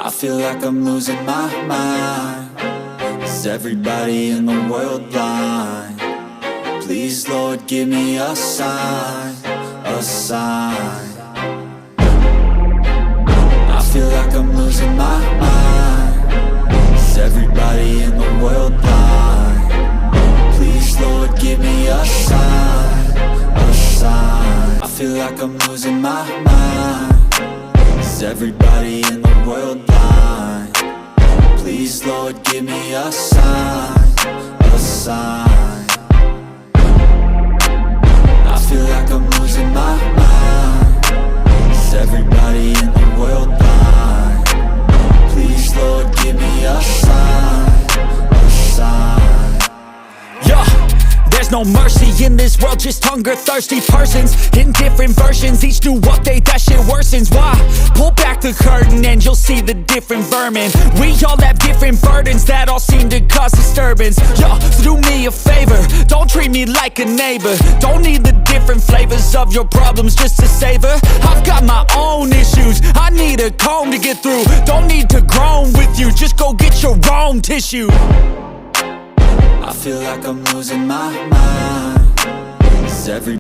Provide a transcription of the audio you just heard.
I feel like I'm losing my mind. Is everybody in the world blind? Please, Lord, give me a sign, a sign. I feel like I'm losing my mind. Is everybody in the world blind? Please, Lord, give me a sign, a sign. I feel like I'm losing my mind. Is everybody in the world blind? Please, Lord, give me a sign, a sign. I feel like I'm losing my mind. Is everybody in the world blind? Please, Lord, give me a sign, a sign. Yeah, there's no mercy in this world, just hunger-thirsty persons in different versions. Each new update, that shit worsens. Why? Pull back the curtain and you'll see the different vermin. We all have different burdens that all seem to cause disturbance. Yo, so do me a favor, don't treat me like a neighbor. Don't need the different flavors of your problems just to savor. I've got my own issues, I need a comb to get through. Don't need to groan with you, just go get your own tissue. I feel like I'm losing my mind. Is every